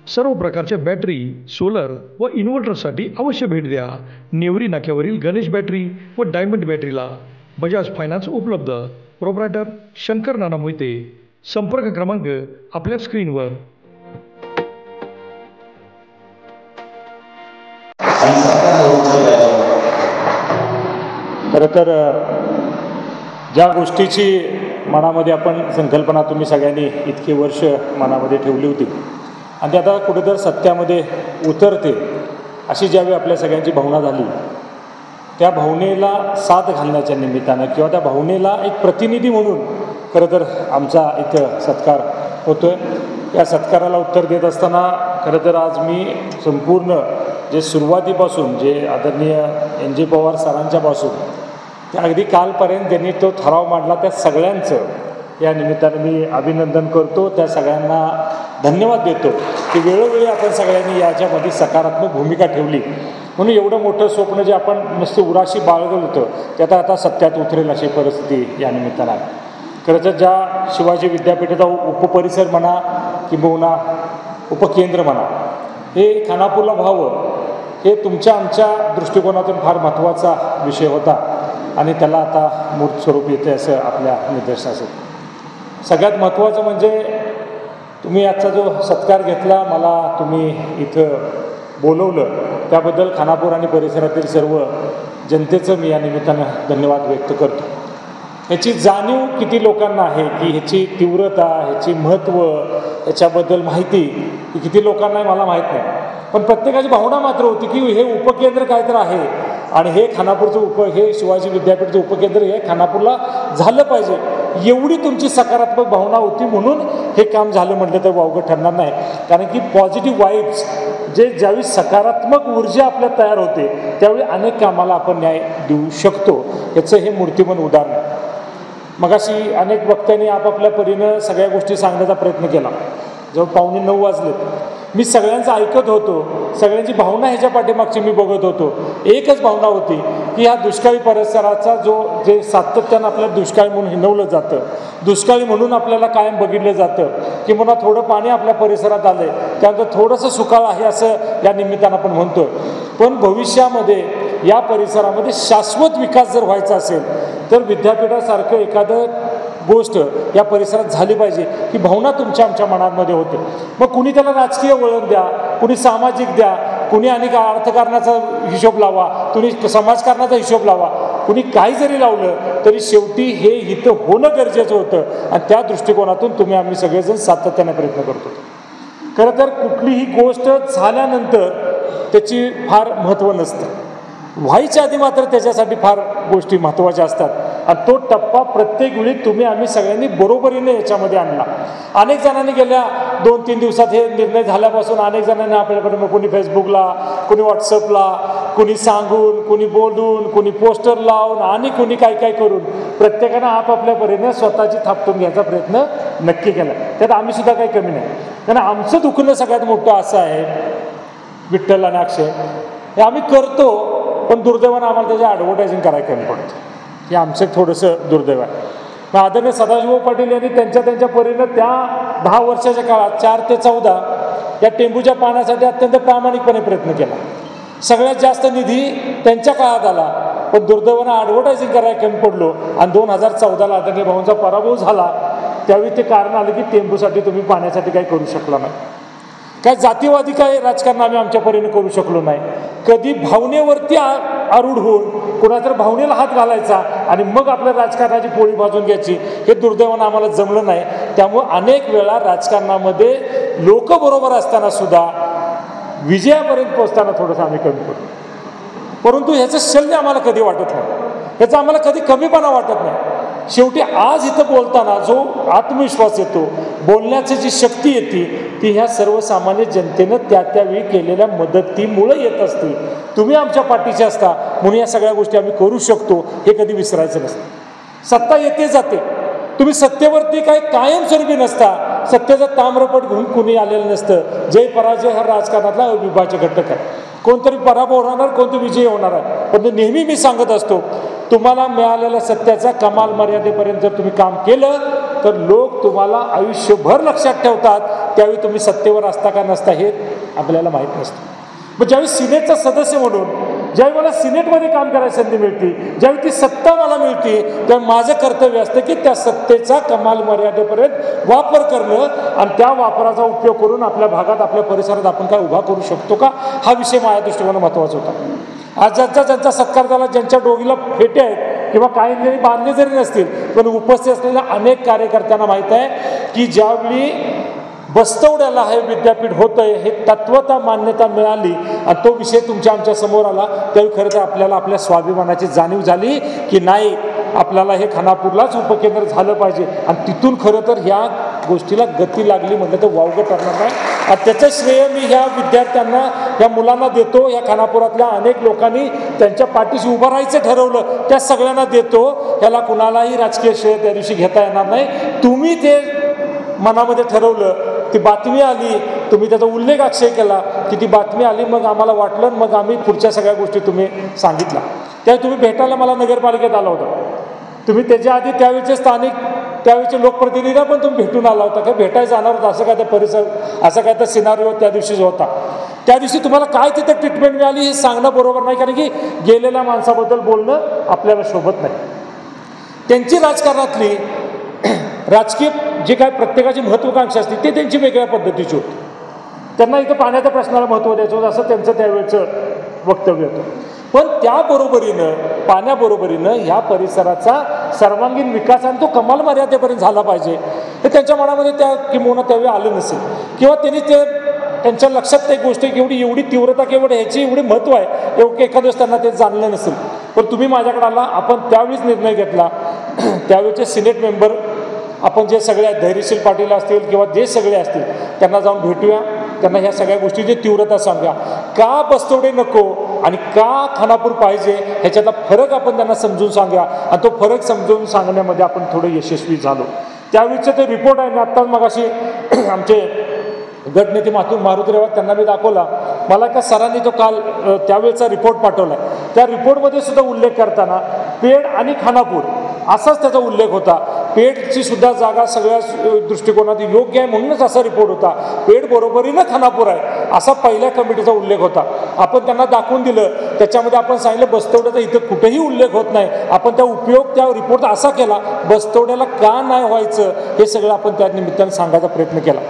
सर्व प्रकारच्या battery, solar व इन्व्हर्टरसाठी अवश्य भेट द्या. नेवरी नाक्यावरील गणेश बॅटरी व डायमंड बॅटरीला. बजाज फायनान्स उपलब्ध. प्रोप्रायटर शंकर नाना मोहिते. संपर्क क्रमांक आपल्या स्क्रीनवर. खरं तर ज्या गोष्टीची मनामध्ये आपण संकल्पना तुम्ही सगळ्यांनी इतकी वर्ष मनामध्ये ठेवली होती आणि ते आता कुठेतरी सत्यामध्ये उतरते अशी ज्यावेळी आपल्या सगळ्यांची भावना झाली, त्या भावनेला साथ घालण्याच्या निमित्तानं किंवा त्या भावनेला एक प्रतिनिधी म्हणून खरं तर आमचा इथं सत्कार होतो आहे. या सत्काराला उत्तर देत असताना खरं तर आज मी संपूर्ण जे सुरुवातीपासून जे आदरणीय NG पवार सरांच्यापासून ते अगदी कालपर्यंत त्यांनी तो ठराव मांडला त्या सगळ्यांचं या निमित्तानं मी अभिनंदन करतो. त्या सगळ्यांना धन्यवाद देतो की वेळोवेळी आपण सगळ्यांनी याच्यामध्ये सकारात्मक भूमिका ठेवली म्हणून एवढं मोठं स्वप्न जे आपण नुसतं उराशी बाळगलं होतं ते आता सत्यात उतरेल अशी परिस्थिती या निमित्तानं आहे. खरं तर ज्या शिवाजी विद्यापीठाचा उपपरिसर म्हणा किंबहुना उपकेंद्र म्हणा हे खानापूरला व्हावं हे तुमच्या आमच्या दृष्टिकोनातून फार महत्त्वाचा विषय होता आणि त्याला आता मूर्त स्वरूप येते असं आपल्या निदर्शनास येतं. सगळ्यात महत्त्वाचं म्हणजे तुम्ही आजचा जो सत्कार घेतला, मला तुम्ही इथं बोलवलं त्याबद्दल खानापूर आणि परिसरातील सर्व जनतेचं मी या निमित्तानं धन्यवाद व्यक्त करतो. ह्याची जाणीव किती लोकांना आहे की ह्याची तीव्रता, ह्याची महत्त्व, ह्याच्याबद्दल माहिती ही किती लोकांना मला माहीत नाही. पण प्रत्येकाची भावना मात्र होती की हे उपकेंद्र काय तर आहे आणि हे खानापूरचं हे शिवाजी विद्यापीठाचं उपकेंद्र हे खानापूरला झालं पाहिजे एवढी तुमची सकारात्मक भावना होती म्हणून हे काम झालं म्हटलं तर वावगं ठरणार नाही. कारण की पॉझिटिव्ह वाईब्स ज्यावेळी सकारात्मक ऊर्जा आपल्यात तयार होते त्यावेळी अनेक कामाला आपण न्याय देऊ शकतो. याचं हे मूर्तिमंत उदाहरण आहे. मगाशी अनेक वक्त्यांनी आपापल्या परीनं सगळ्या गोष्टी सांगण्याचा प्रयत्न केला. जवळ 8:45 वाजलेत. मी सगळ्यांचं ऐकत होतो, सगळ्यांची भावना ह्याच्या पाठीमागची मी बघत होतो. एकच भावना होती की ह्या दुष्काळी परिसराचा जे सातत्यानं आपल्याला दुष्काळी म्हणून हिणवलं जातं, दुष्काळी म्हणून आपल्याला कायम बघितलं जातं की मला थोडं पाणी आपल्या परिसरात आलं आहे त्यानंतर थोडंसं सुकाळ आहे असं या निमित्तानं आपण म्हणतो. पण भविष्यामध्ये या परिसरामध्ये शाश्वत विकास जर व्हायचा असेल तर विद्यापीठासारखं एखादं गोष्ट या परिसरात झाली पाहिजे ही भावना तुमच्या आमच्या मनामध्ये होते. मग कुणी त्याला राजकीय वळण द्या, कुणी सामाजिक द्या, कुणी आणि अर्थकारणाचा हिशोब लावा, कुणी समाजकारणाचा हिशोब लावा, कुणी काही जरी लावलं तरी शेवटी हे इथं होणं गरजेचं होतं आणि त्या दृष्टिकोनातून तुम्ही आम्ही सगळेजण सातत्याने प्रयत्न करतो. खरं तर कुठलीही गोष्ट झाल्यानंतर त्याची फार महत्त्व नसतं, व्हायच्या आधी मात्र त्याच्यासाठी फार गोष्टी महत्त्वाच्या असतात आणि तो टप्पा प्रत्येक वेळी तुम्ही आम्ही सगळ्यांनी बरोबरीने याच्यामध्ये आणला. अनेक जणांनी गेल्या 2-3 दिवसात हे निर्णय झाल्यापासून अनेक जणांनी आपल्याकडे कुणी फेसबुकला, कुणी व्हॉट्सअपला, कुणी सांगून, कुणी बोलून, कुणी पोस्टर लावून आणि कुणी काय करून प्रत्येकानं आपापल्या परीने स्वतःची थापटून घ्यायचा प्रयत्न नक्की केला. त्यात आम्ही सुद्धा काही कमी नाही. कारण आमचं दुखणं सगळ्यात मोठं असं आहे विठ्ठल आणि अक्षय हे आम्ही करतो पण दुर्दैवानं आम्हाला त्याची ॲडव्हर्टायझिंग करायला कमी पडतं. हे आमचं थोडंसं दुर्दैव आहे. मग आदरणीय सदाशिव पाटील यांनी त्यांच्या परीनं त्या 10 वर्षाच्या काळात 4 ते 14 या टेंबूच्या पाण्यासाठी अत्यंत प्रामाणिकपणे प्रयत्न केला. सगळ्यात जास्त निधी त्यांच्या काळात आला पण दुर्दैवानं ॲडव्हर्टायझिंग करायला कमी पडलो आणि 2014ला आदरणीय भाऊंचा पराभव झाला. त्यावेळी ते कारण आलं की टेंबूसाठी तुम्ही पाण्यासाठी काही करू शकला नाही. काय जातीवादी काय राजकारण आम्ही आमच्या परीने करू शकलो नाही. कधी भावनेवरती आरूढ होऊन कोणातर भावनेला हात घालायचा आणि मग आपल्या राजकारणाची पोळी भाजून घ्यायची हे दुर्दैवानं आम्हाला जमलं नाही. त्यामुळं अनेक वेळा राजकारणामध्ये लोक बरोबर असताना सुद्धा विजयापर्यंत पोचताना थोडंसं आम्ही कमी पडतो. परंतु ह्याचं शल्य आम्हाला कधी वाटत नाही, ह्याचा आम्हाला कधी कमीपणा वाटत नाही. शेवटी आज इथं बोलताना जो आत्मविश्वास येतो, बोलण्याची जी शक्ती येते ती ह्या सर्वसामान्य जनतेनं त्यावेळी केलेल्या मदतीमुळे येत असते. तुम्ही आमच्या पाठीचे असता म्हणून या सगळ्या गोष्टी आम्ही करू शकतो हे कधी विसरायचं नसतं. सत्ता येते जाते, तुम्ही सत्तेवरती काही कायमस्वरूपी नसता. सत्तेचं ताम्रपट घेऊन कुणी आलेलं नसतं. जय पराजय हा राजकारणातला अविभाज्य घटक आहे. कोणतरी पराभव होणार, कोणतरी विजय होणार आहे. पण नेहमी मी सांगत असतो तुम्हाला मिळालेल्या सत्याचा कमाल मर्यादेपर्यंत जर तुम्ही काम केलं तर लोक तुम्हाला आयुष्यभर लक्षात ठेवतात. त्यावेळी तुम्ही सत्तेवर असता का नसता हे आपल्याला माहीत नसतं. मग ज्यावेळी सिनेटचा सदस्य म्हणून ज्यावेळी मला सिनेटमध्ये काम करायची संधी मिळते, ज्यावेळी ती सत्ता मला मिळते, तेव्हा माझं कर्तव्य असतं की त्या सत्तेचा कमाल मर्यादेपर्यंत वापर करणं आणि त्या वापराचा उपयोग करून आपल्या भागात आपल्या परिसरात आपण काय उभा करू शकतो का, हा विषय माझ्या दृष्टिकोनात महत्त्वाचा होता. आज ज्यांचा सत्कार झाला, ज्यांच्या डोळीला फेटे आहेत किंवा काही जरी बांधले जरी नसतील, पण उपस्थित असलेल्या अनेक कार्यकर्त्यांना माहीत आहे की ज्यावेळी बस्तवड्याला हे विद्यापीठ होतं आहे हे तत्वता मान्यता मिळाली आणि तो विषय तुमच्या आमच्या समोर आला, त्यावेळी खरं तर आपल्याला आपल्या स्वाभिमानाची जाणीव झाली की नाही, आपल्याला हे खानापूरलाच उपकेंद्र झालं पाहिजे. आणि तिथून खरं तर ह्या गोष्टीला गती लागली म्हटलं तर वावगं ठरणार नाही. आणि त्याचं श्रेय मी ह्या विद्यार्थ्यांना, ह्या मुलांना देतो. ह्या खानापुरातल्या अनेक लोकांनी त्यांच्या पाठीशी उभं राहायचं ठरवलं, त्या सगळ्यांना देतो. ह्याला कुणालाही राजकीय श्रेय त्या दिवशी घेता येणार नाही. तुम्ही ते मनामध्ये ठरवलं, ती बातमी आली, तुम्ही त्याचा उल्लेख अक्षय केला की ती बातमी आली, मग आम्हाला वाटलं, मग आम्ही पुढच्या सगळ्या गोष्टी तुम्ही सांगितल्या. त्यावेळी तुम्ही भेटायला मला नगरपालिकेत आला होता. तुम्ही त्याच्या आधी त्यावेळेचे स्थानिक, त्यावेळेचे लोकप्रतिनिधीला पण तुम्ही भेटून आला होता का भेटायला जाणार होता, असं काय त्या परिसर, असं काय तर सिनारिओ त्या दिवशीच होता. त्या दिवशी तुम्हाला काय तिथं ट्रीटमेंट मिळाली हे सांगणं बरोबर नाही, कारण की गेलेल्या माणसाबद्दल बोलणं आपल्याला शोभत नाही. त्यांची राजकारणातली राजकीय जे काय प्रत्येकाची महत्त्वाकांक्षा असते ते त्यांची वेगळ्या पद्धतीची होती. त्यांना इथं पाण्याच्या प्रश्नाला महत्त्व द्यायचं होतं असं त्यांचं त्यावेळेचं वक्तव्य होतं. पण त्याबरोबरीनं, पाण्याबरोबरीनं ह्या परिसराचा सर्वांगीण विकास आणि तो कमाल मर्यादेपर्यंत झाला पाहिजे हे त्यांच्या मनामध्ये त्या किंवा त्यावेळी आलं नसेल, किंवा त्यांनी ते त्यांच्या लक्षात एक गोष्ट एवढी तीव्रता केवळ ह्याची एवढी महत्त्व आहे एवढं एखाद्या त्यांना ते जाणलं नसेल. पण तुम्ही माझ्याकडे आला, आपण त्यावेळीच निर्णय घेतला. त्यावेळेचे सिनेट मेंबर आपण जे सगळे आहेत, धैर्यशील पाटील असतील किंवा जे सगळे असतील, त्यांना जाऊन भेटूया, त्यांना ह्या सगळ्या गोष्टीची तीव्रता सांगा, का बस्तवडे नको आणि का खानापूर पाहिजे ह्याच्यातला फरक आपण त्यांना समजून सांगा. आणि तो फरक समजून सांगण्यामध्ये आपण थोडं यशस्वी झालो. त्यावेळीचं ते रिपोर्ट आहे, मी आत्ताच मगाशी आमचे गटनेते मारुती रेवात त्यांना मी दाखवला. मला का सरांनी तो काल त्यावेळेचा रिपोर्ट पाठवला. त्या रिपोर्टमध्ये सुद्धा उल्लेख करताना पेड आणि खानापूर असाच त्याचा उल्लेख होता. पेडची सुद्धा जागा सगळ्या दृष्टिकोनात योग्य आहे म्हणूनच असा रिपोर्ट होता. पेड बरोबरीनं खानापूर आहे असा पहिल्या कमिटीचा उल्लेख होता. आपण त्यांना दाखवून दिलं, त्याच्यामध्ये आपण सांगितलं बस्तवड्याचा इथं कुठेही उल्लेख होत नाही. आपण त्या उपयोग त्या रिपोर्ट असा केला, बस्तवड्याला का नाही व्हायचं हे सगळं आपण त्या निमित्तानं सांगायचा प्रयत्न केला.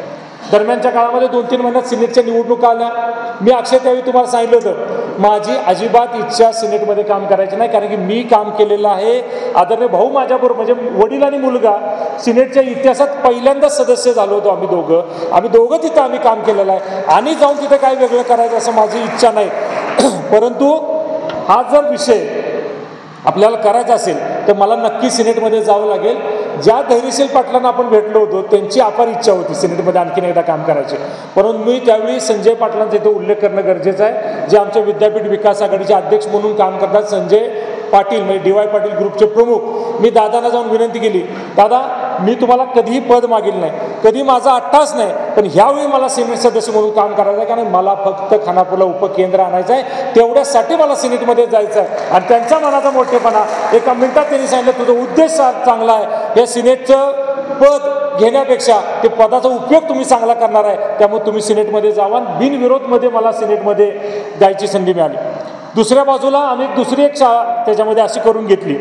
दरम्यानच्या काळामध्ये 2-3 महिन्यात सिनेटच्या निवडणुका आल्या. मी अक्षय त्यावेळी तुम्हाला सांगितलं होतं, माझी अजिबात इच्छा सिनेटमध्ये काम करायची नाही, कारण की मी काम केलेलं आहे. आदरणीय भाऊ माझ्याबरोबर, म्हणजे वडील आणि मुलगा सिनेटच्या इतिहासात पहिल्यांदाच सदस्य झालो होतो आम्ही दोघं तिथं आम्ही काम केलेलं आहे. आणि जाऊन तिथं काय वेगळं करायचं असं माझी इच्छा नाही. परंतु हा जर विषय आपल्याला करायचा असेल तर मला नक्की सिनेटमध्ये जावं लागेल. ज्या धैर्यशील पाटलांना आपण भेटलो होतो त्यांची अपार इच्छा होती सिनेटमध्ये आणखीन एकदा काम करायचे. परंतु मी त्यावेळी संजय पाटलांचा इथं उल्लेख करणं गरजेचं आहे, जे आमच्या विद्यापीठ विकास आघाडीचे अध्यक्ष म्हणून काम करतात. संजय पाटील म्हणजे DY पाटील ग्रुपचे प्रमुख. मी दादांना जाऊन विनंती केली, दादा मी तुम्हाला कधीही पद मागितलं नाही, कधी माझा अट्टास नाही, पण ह्यावेळी मला सिनेट सदस्य म्हणून काम करायचं आहे, कारण मला फक्त खानापूरला उपकेंद्र आणायचं आहे. तेवढ्यासाठी मला सिनेटमध्ये जायचं आहे. आणि त्यांच्या मनाचा मोठेपणा एका मिनिटात त्यांनी सांगितलं, तुझा उद्देश चांगला आहे, या सिनेटचं पद घेण्यापेक्षा ते पदाचा उपयोग तुम्ही चांगला करणार आहे, त्यामुळे तुम्ही सिनेटमध्ये जावा. बिनविरोधमध्ये मला सिनेटमध्ये जायची संधी मिळाली. दुसऱ्या बाजूला आम्ही दुसरी एक शाळा त्याच्यामध्ये अशी करून घेतली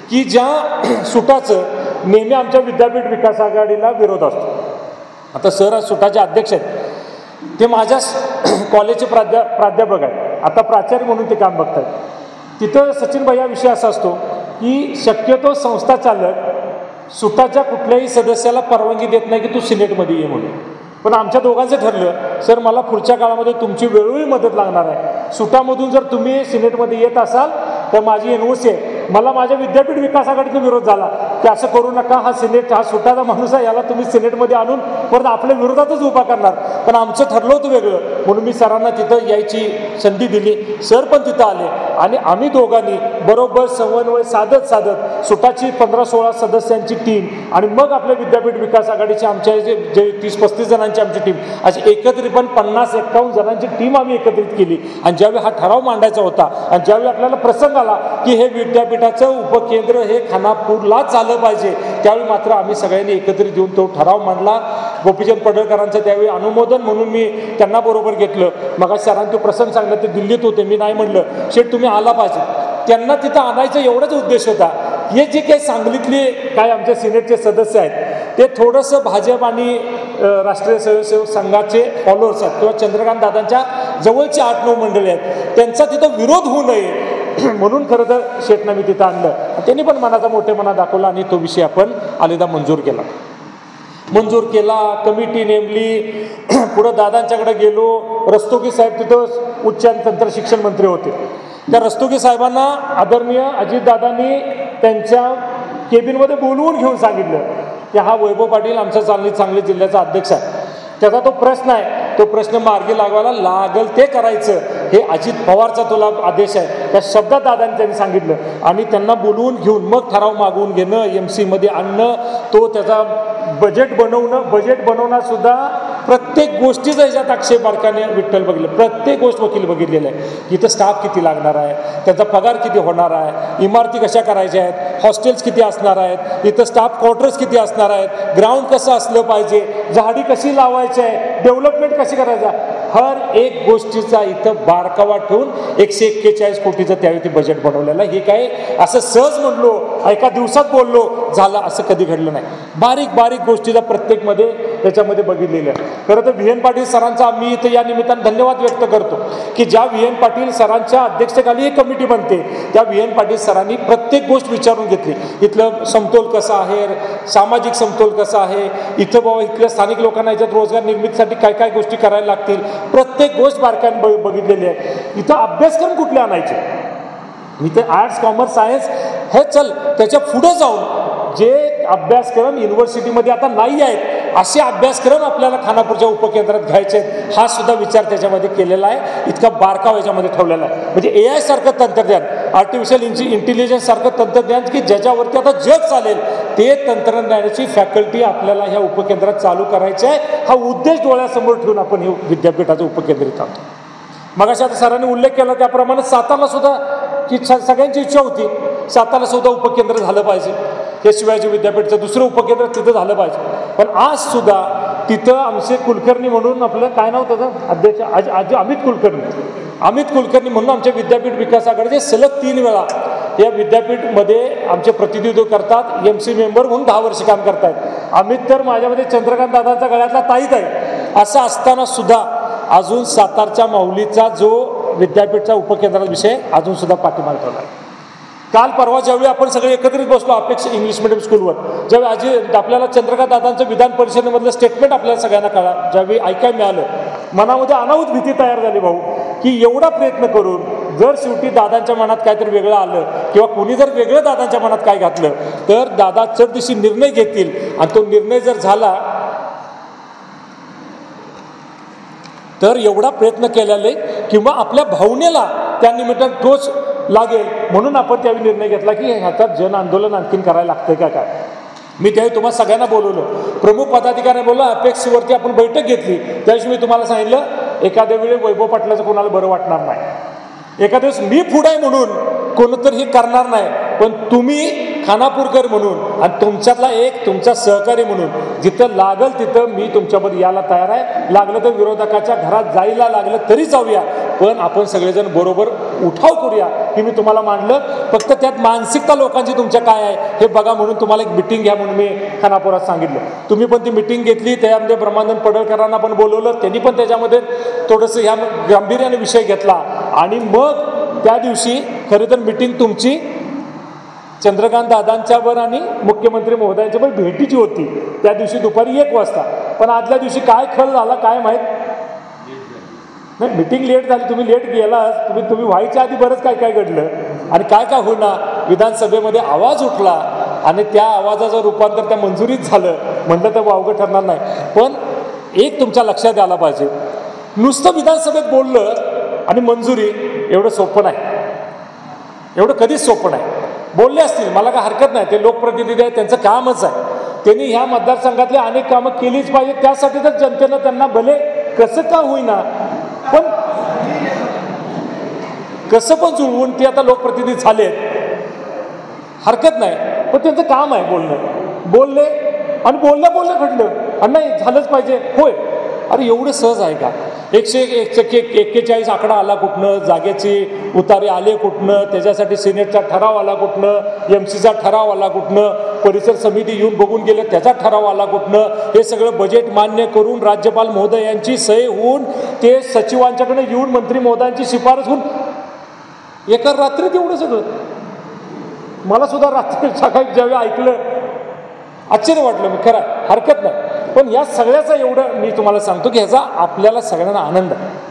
की ज्या सुटाचं नेहमी आमच्या विद्यापीठ विकास आघाडीला विरोध असतो. आता सर सुटाचे अध्यक्ष आहेत, ते माझ्या कॉलेजचे प्राध्यापक आहेत, आता प्राचार्य म्हणून ते काम बघतात. तिथं सचिन भाई हा विषय असा असतो की शक्यतो संस्था चालक सुटाच्या कुठल्याही सदस्याला परवानगी देत नाही की तू सिनेटमध्ये ये म्हणून. पण आमच्या दोघांचं ठरलं, सर मला पुढच्या काळामध्ये तुमची वेळोवेळी मदत लागणार आहे. सुटामधून जर तुम्ही सिनेटमध्ये येत असाल तर माझी NOC आहे. मला माझ्या विद्यापीठ विकास आघाडीचा विरोध झाला की असं करू नका, हा सुटाचा माणूस आहे, याला तुम्ही सिनेटमध्ये आणून परत आपल्या विरोधातच उभा करणार. पण आमचं ठरलं होतं वेगळं, म्हणून मी सरांना तिथं यायची संधी दिली. सर पण तिथं आले आणि आम्ही दोघांनी बरोबर समन्वय साधत सुटाची 15-16 सदस्यांची टीम आणि मग आपल्या विद्यापीठ विकास आघाडीची आमच्या जे 30-35 जणांची आमची टीम, अशी एकत्रितपणे 50-51 जणांची टीम आम्ही एकत्रित केली. आणि ज्यावेळी हा ठराव मांडायचा होता आणि ज्यावेळी आपल्याला प्रसंग आला की हे विद्यापीठाचं उपकेंद्र हे खानापूरलाच झालं झालं पाहिजे, त्यावेळी मात्र आम्ही सगळ्यांनी एकत्रित येऊन तो ठराव मांडला. गोपीचंद पडळकरांचं त्यावेळी अनुमोदन म्हणून मी त्यांना बरोबर घेतलं. मग सरांनी तो प्रसंग सांगला, ते दिल्लीत होते, मी नाही म्हणलं शेठ तुम्ही आला पाहिजे. त्यांना तिथं आणायचा एवढाच उद्देश होता. हे जे काही सांगलीतले काय आमच्या सिनेटचे सदस्य आहेत ते थोडंसं भाजप आणि राष्ट्रीय स्वयंसेवक संघाचे फॉलोअर्स आहेत किंवा चंद्रकांत दादांच्या जवळची 8-9 मंडळी आहेत, त्यांचा तिथं विरोध होऊ नये म्हणून खरं तर शेठना मी तिथं आणलं. त्यांनी पण मनाचा मोठेपणा दाखवला आणि तो विषय आपण आलेदा मंजूर केला. कमिटी नेमली. पुढं दादांच्याकडे गेलो. रस्तोगी साहेब तिथं उच्च आणि तंत्र शिक्षण मंत्री होते. त्या रस्तोगी साहेबांना आदरणीय अजितदादांनी त्यांच्या केबिनमध्ये बोलवून घेऊन सांगितलं की हा वैभव पाटील आमच्या सांगली जिल्ह्याचा अध्यक्ष आहे, त्याचा तो प्रश्न आहे, तो प्रश्न मार्गी लागवायला लागल ते करायचं, हे अजित पवारचा तुला आदेश आहे. त्या शब्दात दादांनी त्यांनी सांगितलं आणि त्यांना बोलवून घेऊन मग ठराव मागवून घेणं, MC मध्ये आणणं, तो त्याचा बजेट बनवणं सुद्धा प्रत्येक गोष्टीचा ह्याच्यात आक्षेप बारकाने विठ्ठल बघितलं. प्रत्येक गोष्ट वकील बघितलेलं आहे. इथं स्टाफ किती लागणार आहे, त्याचा पगार किती होणार आहे, इमारती कशा करायच्या आहेत, हॉस्टेल्स किती असणार आहेत, इथं स्टाफ क्वार्टर्स किती असणार आहेत, ग्राउंड कसं असलं पाहिजे, झाडी कशी लावायची आहे, डेव्हलपमेंट कशी करायचं, हर एक गोष्टीचा इथं बारकावा ठेवून 141 कोटीचं त्यावेळी ते बजेट बनवलेलं. हे काय असं सहज म्हणलो, एका दिवसात बोललो झालं असं कधी घडलं नाही. बारीक गोष्टीचा प्रत्येकमध्ये त्याच्यामध्ये बघितलेलं आहे. खरं तर VN पाटील सरांचा आम्ही इथं या निमित्तानं धन्यवाद व्यक्त करतो की ज्या VN पाटील सरांच्या अध्यक्षतेखाली एक कमिटी बनते, त्या VN पाटील सरांनी प्रत्येक गोष्ट विचारून घेतली. इथलं समतोल कसा आहे, सामाजिक समतोल कसा आहे, इथं बाबा इथल्या स्थानिक लोकांना याच्यात रोजगार निर्मितीसाठी काय काय गोष्टी करायला लागतील, प्रत्येक गोष्ट बारकाईने बघितलेली आहे. इथं अभ्यासक्रम कुठले आणायचे, इथं आर्ट्स कॉमर्स सायन्स हे चल, त्याच्या पुढे जाऊन जे अभ्यासक्रम युनिव्हर्सिटीमध्ये आता नाही आहेत असे अभ्यासक्रम आपल्याला खानापूरच्या उपकेंद्रात घ्यायचे आहेत, हा सुद्धा विचार त्याच्यामध्ये केलेला आहे. इतका बारकाव याच्यामध्ये ठेवलेला आहे. म्हणजे AI सारखं तंत्रज्ञान, आर्टिफिशियल इंटेलिजन्स सारखं तंत्रज्ञान की ज्याच्यावरती आता जग चालेल, ते तंत्रज्ञानाची फॅकल्टी आपल्याला ह्या उपकेंद्रात चालू करायची आहे. हा उद्देश डोळ्यासमोर ठेवून आपण हे विद्यापीठाचं उपकेंद्रित आणतो. मग आता सरांनी उल्लेख केला त्याप्रमाणे सातारला सुद्धा की सगळ्यांची इच्छा होती सातारला सुद्धा उपकेंद्र झालं पाहिजे. हे शिवाजी विद्यापीठचं दुसरं उपकेंद्र तिथं झालं पाहिजे. पण आज सुद्धा तिथं आमचे कुलकर्णी म्हणून, आपलं काय नाव त्याचं अध्यक्ष अमित कुलकर्णी म्हणून आमच्या विद्यापीठ विकास आघाडीचे सलग 3 वेळा या विद्यापीठमध्ये आमचे प्रतिनिधित्व करतात. MC मेंबर म्हणून 10 वर्ष काम करतायत. अमित तर माझ्यामध्ये चंद्रकांत दादांचा गळ्यातला ताईत आहे. असं असताना सुद्धा अजून सातारच्या माऊलीचा जो विद्यापीठचा उपकेंद्राचा विषय अजून सुद्धा पाठीमागे ठेवला आहे. काल परवा ज्यावेळी आपण सगळे एकत्रित बसलो अपेक्षा इंग्लिश मिडियम स्कूलवर, ज्यावेळी आज आपल्याला चंद्रकांत दादांचं विधान परिषदेमधलं स्टेटमेंट आपल्याला सगळ्यांना कळा, ज्यावेळी ऐकायला मिळालं, मनामध्ये अनाहूत भीती तयार झाली भाऊ की एवढा प्रयत्न करून जर शेवटी दादांच्या मनात काहीतरी वेगळं आलं किंवा कोणी जर वेगळं दादांच्या मनात काय घातलं तर दादा चढदिशी निर्णय घेतील आणि तो निर्णय जर झाला तर एवढा प्रयत्न केलेले किंवा आपल्या भावनेला त्यानिमित्तानं टोच लागेल म्हणून आपण त्यावेळी निर्णय घेतला की ह्याच्यात जन आंदोलन आणखीन करायला लागतंय का काय. मी त्यावेळी तुम्हाला सगळ्यांना बोलवलं, प्रमुख पदाधिकाऱ्यांनी बोललं, अपेक्षेवरती आपण बैठक घेतली. त्यावेळी मी तुम्हाला सांगितलं एखाद्या वेळी वैभव पाटलाचं कोणाला बरं वाटणार नाही, एखाद्या वेळेस मी पुढे आहे म्हणून कोणतरी हे करणार नाही, पण तुम्ही खानापूरकर म्हणून आणि तुमच्यातला एक तुमचा सहकारी म्हणून जिथं लागल तिथं मी तुमच्यामध्ये यायला तयार आहे. लागलं तर विरोधकाच्या घरात जायला लागलं तरी जाऊया, पण आपण सगळेजण बरोबर उठाव करूया हे मी तुम्हाला मांडलं. फक्त त्यात मानसिकता लोकांची तुमच्या काय आहे हे बघा म्हणून तुम्हाला एक मिटिंग घ्या म्हणून मी खानापुरात सांगितलं. तुम्ही पण ती मिटिंग घेतली, त्यामध्ये ब्रह्मानंद पडळकरांना पण बोलवलं, त्यांनी पण त्याच्यामध्ये थोडंसं ह्या गांभीर्याने विषय घेतला आणि मग त्या दिवशी खरं तर मिटिंग तुमची चंद्रकांत दादांच्यावर आणि मुख्यमंत्री महोदयांच्यावर भेटीची होती त्या दिवशी दुपारी 1 वाजता. पण आदल्या दिवशी काय खल झाला काय माहीत नाही, मिटिंग लेट झाली, तुम्ही लेट गेला, तुम्ही व्हायच्या आधी बरंच काय काय घडलं आणि काय काय होणार. विधानसभेमध्ये आवाज उठला आणि त्या आवाजाचं रूपांतर त्या मंजुरीत झालं. म्हटलं तर वावगं ठरणार नाही. पण एक तुमच्या लक्षात आला पाहिजे, नुसतं विधानसभेत बोललं आणि मंजुरी एवढं सोपं नाही, एवढं कधीच सोपं नाही. बोलले असतील मला काय हरकत नाही, ते लोकप्रतिनिधी आहेत, त्यांचं कामच आहे, त्यांनी ह्या मतदारसंघातले अनेक कामं केलीच पाहिजे. त्यासाठी तर जनतेनं त्यांना भले कसं का होईना पण कसं पण जुळवून ते आता लोकप्रतिनिधी झालेत, हरकत नाही. पण त्यांचं काम आहे बोलले आणि बोलल्या घडलं आणि नाही झालंच पाहिजे होय. अरे एवढं सहज आहे का? 141 आकडा आला कुठनं, जागेचे उतारे आले कुठनं, त्याच्यासाठी सिनेटचा ठराव आला कुठनं, MCचा ठराव आला कुठनं, परिसर समिती येऊन बघून गेलं त्याचा ठराव आला कुठनं, हे सगळं बजेट मान्य करून राज्यपाल महोदयांची सही होऊन ते सचिवांच्याकडे येऊन मंत्री महोदयांची शिफारस होऊन एका रात्रीत एवढं सगळं. मला सुद्धा रात्री सकाळी ज्यावेळी ऐकलं आश्चर्य वाटलं. मी खरं हरकत नाही, पण या सगळ्याचा एवढं मी तुम्हाला सांगतो की ह्याचा आपल्याला सगळ्यांना आनंद आहे.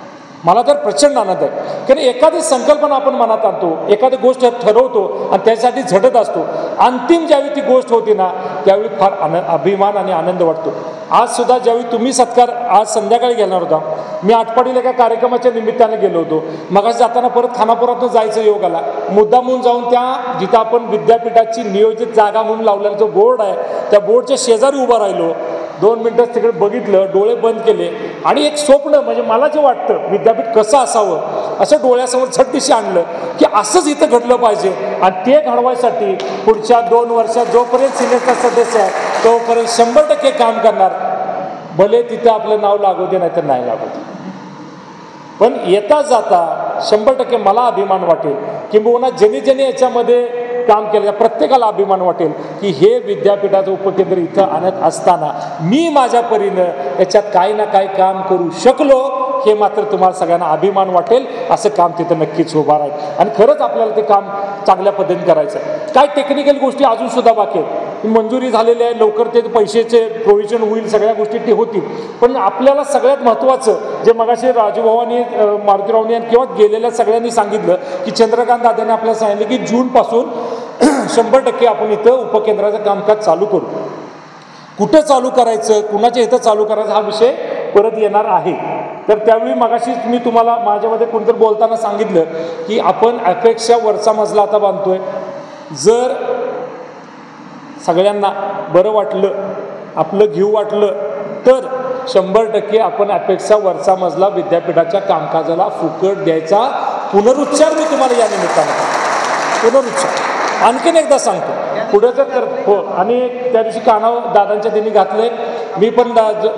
मला तर प्रचंड आनंद आहे. कारण एखादी संकल्पना आपण मनात आणतो, एखादी गोष्ट ठरवतो आणि त्यासाठी झटत असतो, अंतिम ज्यावेळी ती गोष्ट होती ना त्यावेळी फार अभिमान आणि आनंद वाटतो. आज सुद्धा ज्यावेळी तुम्ही सत्कार आज संध्याकाळी घेणार होता, मी आटपाडीला एका कार्यक्रमाच्या निमित्तानं गेलो होतो. मग जाताना परत खानापुरातून जायचं योग आला. मुद्दामून जाऊन त्या जिथं आपण विद्यापीठाची नियोजित जागा म्हणून लावलेला जो बोर्ड आहे त्या बोर्डच्या शेजारी उभा राहिलो. 2 मिनिटं तिकडे बघितलं, डोळे बंद केले आणि एक स्वप्न म्हणजे मला जे वाटतं विद्यापीठ कसं असावं असं डोळ्यासमोर झटदिशी आणलं की असंच इथं घडलं पाहिजे. आणि ते घडवायसाठी पुढच्या 2 वर्षात जोपर्यंत सिनेटचा सदस्य आहे तोपर्यंत 100% काम करणार. भले तिथं आपलं नाव लागू दे नाहीतर नाही लागू दे, पण येता जाता 100% मला अभिमान वाटेल. किंबहुना ज्यांनी याच्यामध्ये काम केलं प्रत्येकाला अभिमान वाटेल की हे विद्यापीठाचं उपकेंद्र इथं आणत असताना मी माझ्या परीनं याच्यात काही ना काही काम करू शकलो, हे मात्र तुम्हाला सगळ्यांना अभिमान वाटेल. असं काम तिथं नक्कीच उभा राहील आणि खरंच आपल्याला ते काम चांगल्या पद्धतीने करायचं आहे. काय टेक्निकल गोष्टी अजून सुद्धा बाकी आहेत, मंजुरी झालेली आहे, लवकर ते पैशाचे प्रोव्हिजन होईल, सगळ्या गोष्टी ते होतील. पण आपल्याला सगळ्यात महत्त्वाचं जे मगाशी राजूभावांनी मारुतीरावांनी किंवा गेलेल्या सगळ्यांनी सांगितलं की चंद्रकांत दादांनी आपल्याला सांगितलं की जूनपासून 100% आपण इथं उपकेंद्राचं कामकाज चालू करू. कुठं चालू करायचं, कुणाच्या इथं चालू करायचं हा विषय परत येणार आहे. तर त्यावेळी मगाशीच मी तुम्हाला माझ्यामध्ये कोणतरी बोलताना सांगितलं की आपण अपेक्षा वरचा मजला आता बांधतोय. जर सगळ्यांना बरं वाटलं, आपलं घेऊ वाटलं तर 100% आपण अपेक्षा वरचा मजला विद्यापीठाच्या कामकाजाला फुकट द्यायचा. पुनरुच्चार मी तुम्हाला या निमित्तानं आणखीन एकदा सांगतो. पुढे जर हो, आणि त्या दिवशी कानावर दादांच्या त्यांनी घातले. मी पण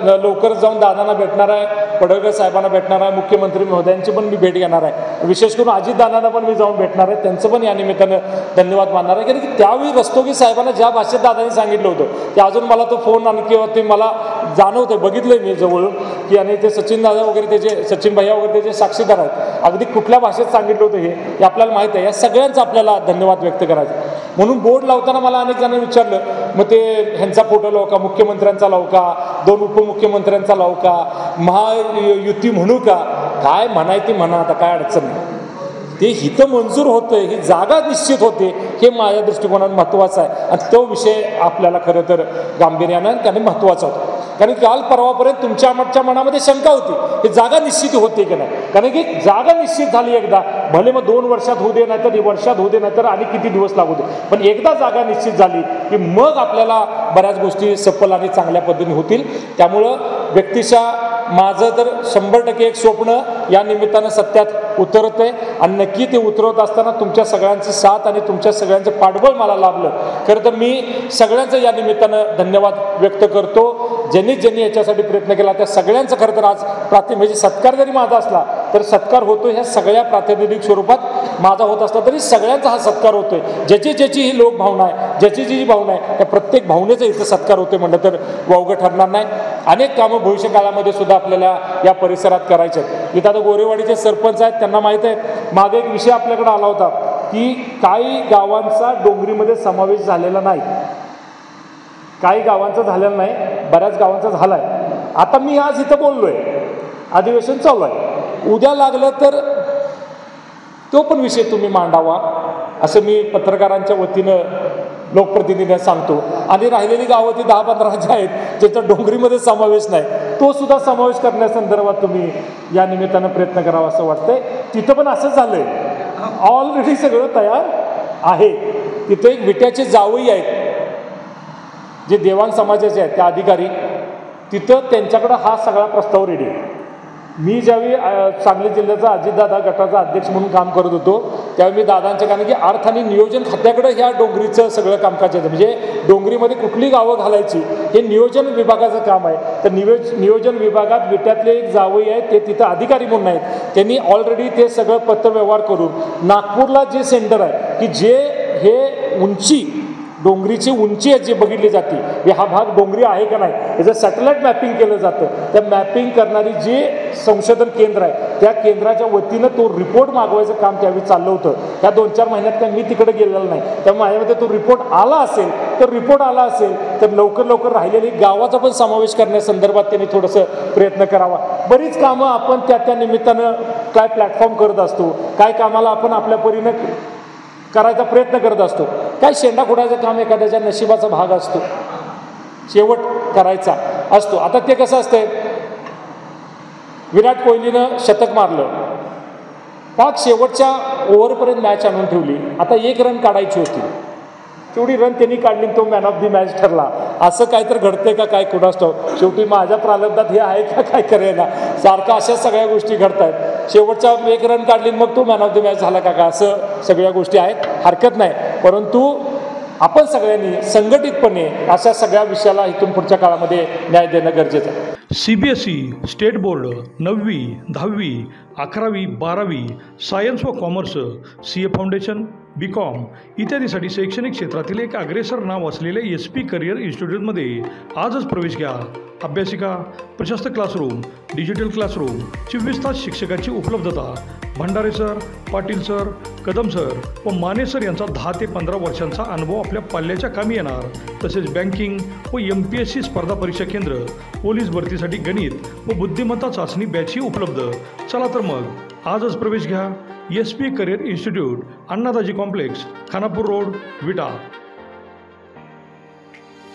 लवकरच जाऊन दादांना भेटणार आहे, पडळकर साहेबांना भेटणार आहे, मुख्यमंत्री महोदयांची पण मी भेट घेणार आहे. विशेष करून अजितदादांना पण मी जाऊन भेटणार आहे, त्यांचं पण या निमित्तानं धन्यवाद मानणार आहे. कारण की त्यावेळी रस्तोगी साहेबांना ज्या भाषेत दादांनी सांगितलं होतं ते अजून मला तो फोन आणि किंवा ते मला जाणवतं, बघितलंय मी जवळून की आणि ते सचिन दादा वगैरे त्याचे सचिन भैया वगैरे त्याचे साक्षीदार आहेत. अगदी कुठल्या भाषेत सांगितलं होतं हे आपल्याला माहीत आहे. या सगळ्यांचा आपल्याला धन्यवाद व्यक्त करायचा. म्हणून बोर्ड लावताना मला अनेक जणांनी विचारलं मग ते ह्यांचा फोटो लावू का, मुख्यमंत्र्यांचा लावू का, 2 उपमुख्यमंत्र्यांचा लावू का, महायुती म्हणू का, काय म्हणायची म्हणा, आता काय अडचण नाही. ते हितं मंजूर होतं, ही जागा निश्चित होते, हे माझ्या दृष्टिकोनात महत्त्वाचं आहे. आणि तो विषय आपल्याला खरं तर गांभीर्यानं त्याने महत्त्वाचा होता. कारण काल परवापर्यंत तुमच्या आमच्या मनामध्ये शंका होती ही जागा निश्चित होते की नाही. कारण की जागा निश्चित झाली एकदा, भले मग 2 वर्षात होऊ दे नाहीतर वर्षात होऊ दे नाहीतर आणि किती दिवस लागू दे, पण एकदा जागा निश्चित झाली की मग आपल्याला बऱ्याच गोष्टी सफल आणि चांगल्या पद्धतीने होतील. त्यामुळं व्यक्तिशः माझं तर 100% एक स्वप्न या निमित्तानं सत्यात उतरत आहे आणि नक्की ते उतरवत असताना तुमच्या सगळ्यांची साथ आणि तुमच्या सगळ्यांचं पाठबळ मला लाभलं. खरं तर मी सगळ्यांचं या निमित्तानं धन्यवाद व्यक्त करतो. ज्यांनी याच्यासाठी प्रयत्न केला त्या सगळ्यांचं खरं तर आज म्हणजे सत्कार जरी माझा असला तर सत्कार होतो ह्या सगळ्या प्रातिनिधिक स्वरूपात माझा होत असला तरी सगळ्यांचा हा सत्कार होतोय. ज्याची ही लोकभावना आहे, ज्याची जी भावना आहे त्या प्रत्येक भावनेचा इथं सत्कार होतोय म्हटलं तर वावगं ठरणार नाही. अनेक कामं भविष्यकाळामध्ये सुद्धा आपल्याला या परिसरात करायचे आहेत. इथं आता गोरेवाडीचे सरपंच आहेत, त्यांना माहीत आहे. मागे एक विषय आपल्याकडे आला होता की काही गावांचा डोंगरीमध्ये समावेश झालेला नाही, काही गावांचा झालेला नाही, बऱ्याच गावांचा झाला आहे. आता मी आज इथं बोललोय, अधिवेशन चालू आहे, उद्या लागलं तर तो पण विषय तुम्ही मांडावा असं मी पत्रकारांच्या वतीनं लोकप्रतिनिधींना सांगतो. आणि राहिलेली गावं ती 10-15 जी आहेत ज्याचा डोंगरीमध्ये समावेश नाही, तो सुद्धा समावेश करण्यासंदर्भात तुम्ही या निमित्तानं प्रयत्न करावा असं वाटतंय. तिथं पण असं झालंय, ऑलरेडी सगळं तयार आहे. तिथं एक विट्याचे जावई आहेत जे देवाण समाजाचे आहेत, त्या अधिकारी, तिथं त्यांच्याकडं हा सगळा प्रस्ताव रेडी आहे. मी ज्यावेळी सांगली जिल्ह्याचा अजितदादा गटाचा अध्यक्ष म्हणून काम करत होतो त्यावेळी मी दादांच्या, कारण की अर्थ आणि नियोजन खात्याकडे ह्या डोंगरीचं सगळं कामकाज येतं. म्हणजे डोंगरीमध्ये कुठली गावं घालायची हे नियोजन विभागाचं काम आहे. तर नियोजन विभागात विट्यातले एक जावई आहेत, ते तिथं अधिकारी म्हणून आहेत. त्यांनी ऑलरेडी ते सगळं पत्रव्यवहार करून नागपूरला जे सेंटर आहे की जे हे उंची, डोंगरीची उंची आहे जी बघितली जाते, हा भाग डोंगरी आहे का नाही याचं सॅटेलाईट मॅपिंग केलं जातं. त्या मॅपिंग करणारी जी संशोधन केंद्र आहे त्या केंद्राच्या वतीनं तो रिपोर्ट मागवायचं काम त्यावेळी चाललं होतं. त्या 2-4 महिन्यात काय मी तिकडे गेलेलो नाही, त्यामुळे माझ्यामध्ये तो रिपोर्ट आला असेल तर लवकर राहिलेली गावाचा पण समावेश करण्यासंदर्भात त्यांनी थोडंसं प्रयत्न करावा. बरीच कामं आपण त्या निमित्तानं काय प्लॅटफॉर्म करत असतो, काय कामाला आपण आपल्या परीनं करायचा प्रयत्न करत असतो. काय शेंडा खोडायचं काम एखाद्याच्या नशिबाचा भाग असतो, शेवट करायचा असतो. आता ते कसं असतंय, विराट कोहलीनं शतक मारलं, पाक शेवटच्या ओव्हरपर्यंत मॅच आणून ठेवली. आता 1 रन काढायची होती, तेवढी रन त्यांनी काढली, तो मॅन ऑफ दी मॅच ठरला. असं काय तर घडतंय का काय कुणास ठाऊक. शेवटी माझ्या प्रारब्धात हे आहे का काय करेना, सारखं अशाच सगळ्या गोष्टी घडतायत. शेवटच्या 1 रन काढली मग तो मॅन ऑफ द मॅच झाला का असं सगळ्या गोष्टी आहेत, हरकत नाही. परंतु आपण सगळ्यांनी संघटितपणे अशा सगळ्या विषयाला इथून पुढच्या काळामध्ये न्याय देणं गरजेचं आहे. CBSE, स्टेट बोर्ड 9वी, 10वी, 11वी, 12वी, सायन्स व कॉमर्स, CA फाउंडेशन, BCom इत्यादीसाठी शैक्षणिक क्षेत्रातील एक अग्रेसर नाव असलेल्या SP करिअर इन्स्टिट्यूटमध्ये आजच प्रवेश घ्या. अभ्यासिका, प्रशस्त क्लासरूम, डिजिटल क्लासरूम, 24 तास शिक्षकाची उपलब्धता. Bhandare sir, Patil sir, Kadam sir व माने सर यांचा 10 ते 15 वर्षांचा अनुभव आपल्या पाल्याच्या कामी येणार. तसेच बँकिंग व MPSC स्पर्धा परीक्षा केंद्र, पोलीस भरतीसाठी गणित व बुद्धिमत्ता चाचणी बॅचही उपलब्ध. चला तर मग आजच प्रवेश घ्या. SP career institute, Annadaji complex, Khanapur road, विटा.